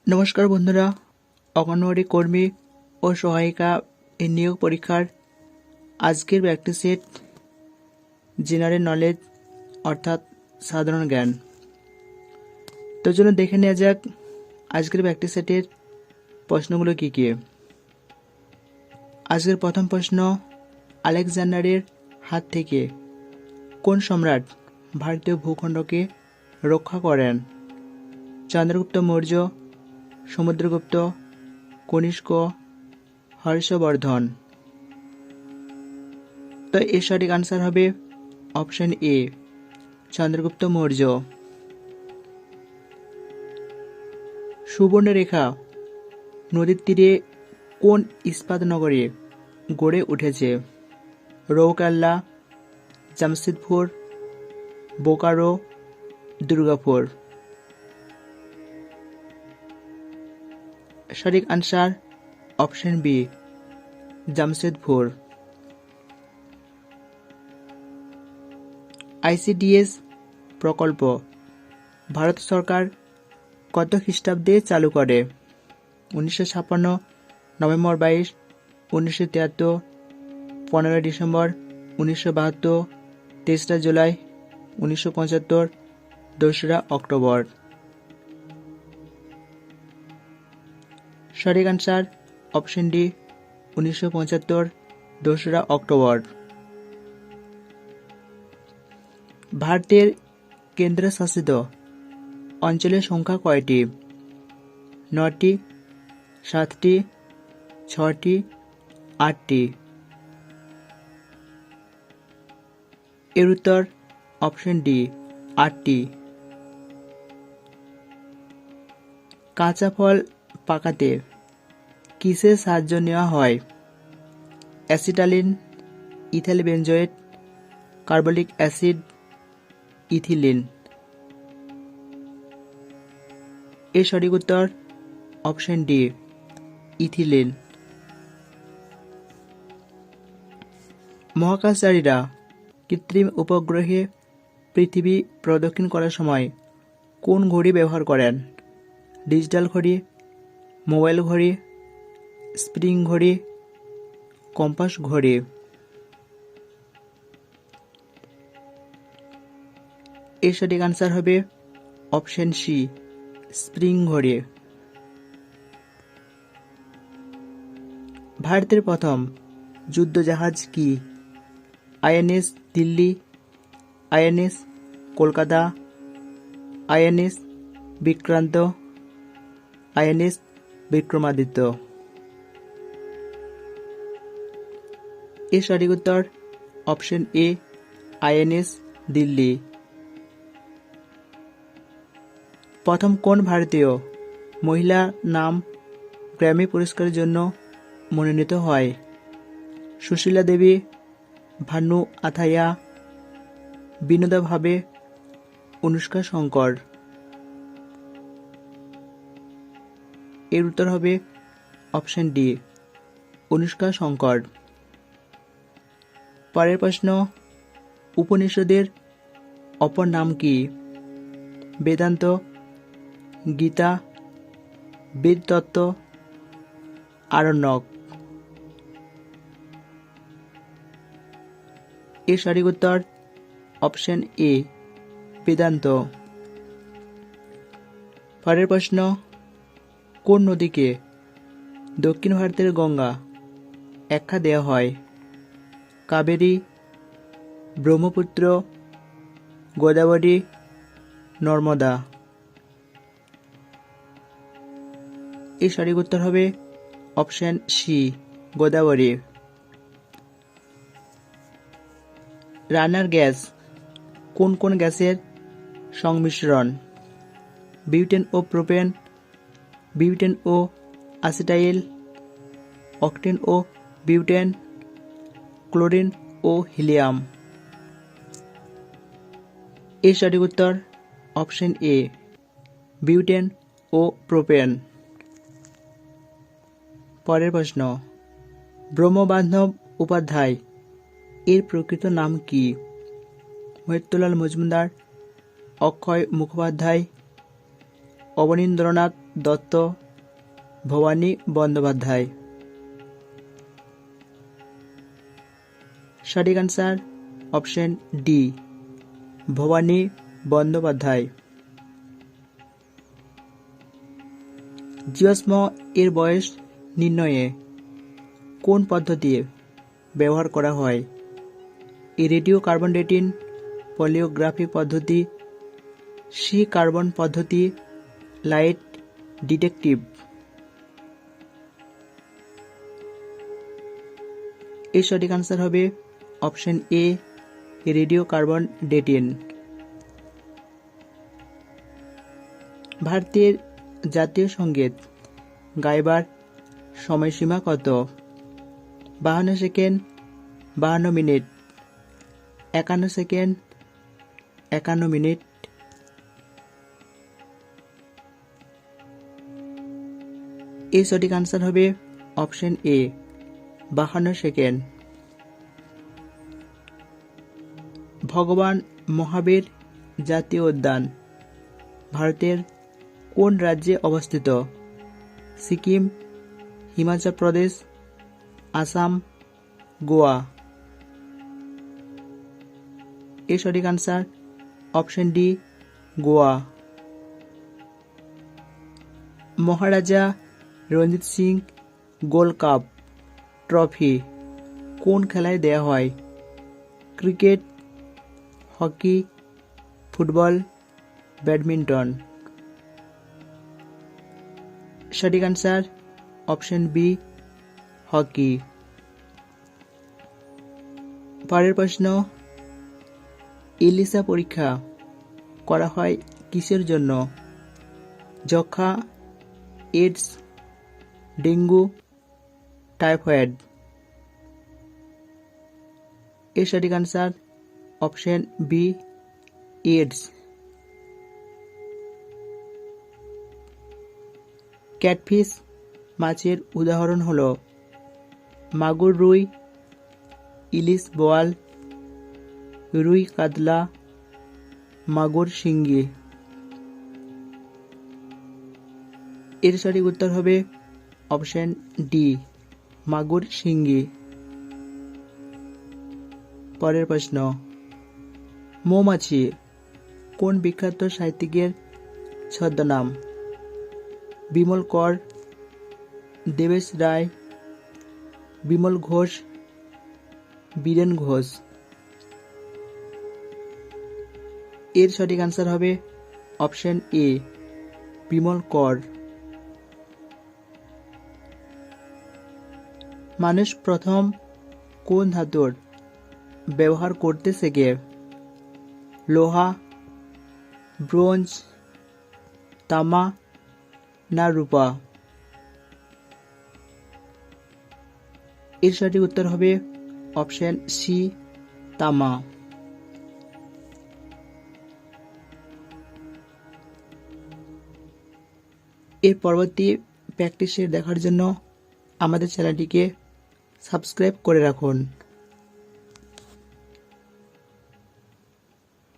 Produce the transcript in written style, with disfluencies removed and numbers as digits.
নমস্কার বন্ধুরা, অঙ্গনওয়াড়ি কর্মী ও সহায়িকা এই নিয়োগ পরীক্ষার আজকের প্র্যাকটিস সেট জেনারেল নলেজ অর্থাৎ সাধারণ জ্ঞান। তো চলুন দেখে নেওয়া যাক আজকের প্র্যাকটিস সেটের প্রশ্নগুলো কী কী। আজকের প্রথম প্রশ্ন, আলেকজান্ডারের হাত থেকে কোন সম্রাট ভারতীয় ভূখণ্ডকে রক্ষা করেন? চন্দ্রগুপ্ত মৌর্য, সমুদ্রগুপ্ত, কনিষ্ক, হর্ষবর্ধন। তো এর সঠিক আনসার হবে অপশন এ, চন্দ্রগুপ্ত মৌর্য। সুবর্ণরেখা নদীর তীরে কোন ইস্পাত নগরে গড়ে উঠেছে? রৌকাল্লা, জামশেদপুর, বোকারো, দুর্গাপুর। সঠিক answer option B, Jamshedpur. ICDS প্রকল্প ভারত সরকার কত খ্রিস্টাব্দে চালু করে? 1956, নভেম্বর 22, 1973, 15 ডিসেম্বর 1972, 23 জুলাই 1975, 2 অক্টোবর। সঠিক আনসার অপশন ডি, 1975, 2 অক্টোবর। ভারতের কেন্দ্রশাসিত অঞ্চলের সংখ্যা কয়টি? 9টি, 7টি, 6টি, 8টি। এর উত্তর অপশন ডি, 8টি। কাঁচা ফল পাকাতে কিসের সাহায্য নেওয়া হয়? Acetylene, ethyl benzoate, carbolic acid, ethylene. এর সঠিক উত্তর অপশন ডি, ইথিলিন। মহাকাশচারীরা কৃত্রিম উপগ্রহে পৃথিবী প্রদক্ষিণ করার সময় কোন ঘড়ি ব্যবহার করেন? ডিজিটাল ঘড়ি, মোবাইল ঘড়ি, স্প্রিং ঘড়ি, কম্পাস ঘড়ি। এর সঠিক আনসার হবে অপশন সি, স্প্রিং ঘড়ি। ভারতের প্রথম যুদ্ধজাহাজ কি? INS Delhi, INS Kolkata, INS Vikrant, INS Vikramaditya. এর সঠিক উত্তর অপশন এ, আইএনএস দিল্লি। প্রথম কোন ভারতীয় মহিলা নাম গ্র্যামি পুরস্কারের জন্য মনোনীত হয়? সুশীলা দেবী, ভানু আথাইয়া, বিনোদা ভাবে, অনুষ্কা শঙ্কর। এর উত্তর হবে অপশন ডি, অনুষ্কা শঙ্কর। পরের প্রশ্ন, উপনিষদের অপর নাম কি? বেদান্ত, গীতা, বেদতত্ত্ব, আরণ্যক। এর সঠিক উত্তর অপশন এ, বেদান্ত। পরের প্রশ্ন, কোন নদীকে দক্ষিণ ভারতের গঙ্গা আখ্যা দেওয়া হয়? কাবেরী, ব্রহ্মপুত্র, গোদাবরী, নর্মদা। এর সঠিক উত্তর হবে অপশন সি, গোদাবরী। রান্নার গ্যাস কোন কোন গ্যাসের সংমিশ্রণ? বিউটেন ও প্রোপেন, বিউটেন ও অ্যাসিটাইল, অকটেন ও বিউটেন, ক্লোরিন ও হিলিয়াম। এর সঠিক উত্তর অপশন এ, বিউটেন ও প্রোপেন। পরের প্রশ্ন, ব্রহ্মবান্ধব উপাধ্যায় এর প্রকৃত নাম কি? মহিতলাল মজুমদার, অক্ষয় মুখোপাধ্যায়, অবনীন্দ্রনাথ দত্ত, ভবানী বন্দ্যোপাধ্যায়। সঠিক answer option D, Bhabani Bandyopadhyay. জীবাশ্ম এর বয়স নির্ণয়ে কোন পদ্ধতি ব্যবহার করা হয়? রেডিও কার্বন ডেটিং, পলিওগ্রাফি পদ্ধতি, সি কার্বন পদ্ধতি, লাইট ডিটেকটিভ। এর সঠিক আনসার হবে option A, radio carbon dating. ভারতের জাতীয় সঙ্গীত গাইবার সময়সীমা কত? 52 সেকেন্ড, 52 মিনিট, 51 সেকেন্ড, 51 মিনিট। এর সঠিক আনসার হবে অপশন এ, 52 সেকেন্ড। ভগবান মহাবীর জাতীয় উদ্যান ভারতের কোন রাজ্যে অবস্থিত? সিকিম, হিমাচল প্রদেশ, আসাম, গোয়া। এর সঠিক answer option D, Goa. Maharaja Ranjit Singh gold cup trophy কোন খেলায় দেয়া হয়? Cricket, hockey, football, badminton. সঠিক আনসার অপশন বি, হকি। পরের প্রশ্ন, এলিসা পরীক্ষা করা হয় কিসের জন্য? যক্ষা, এইডস, ডেঙ্গু, টাইফয়েড। এর সঠিক answer option B, AIDS. Catfish মাছের উদাহরণ হলো মাগুর, রুই, ইলিশ, বোয়াল, রুই কাতলা, মাগুর শিঙ্গি। এর সঠিক উত্তর হবে অপশন ডি, মাগুর শিঙ্গি। পরের প্রশ্ন, মৌমাছি কোন বিখ্যাত সাহিত্যিকের ছদ্মনাম? বিমল কর, দেবেশ রায়, বিমল ঘোষ, বীরেন ঘোষ। এর সঠিক আনসার হবে অপশন এ, বিমল কর। মানুষ প্রথম কোন ধাতুর ব্যবহার করতে শেখে? লোহা, ব্রোঞ্জ, তামা না রূপা? এর সঠিক উত্তর হবে অপশন সি, তামা। এর পরবর্তী প্র্যাকটিসের দেখার জন্য আমাদের চ্যানেলটিকে সাবস্ক্রাইব করে রাখুন।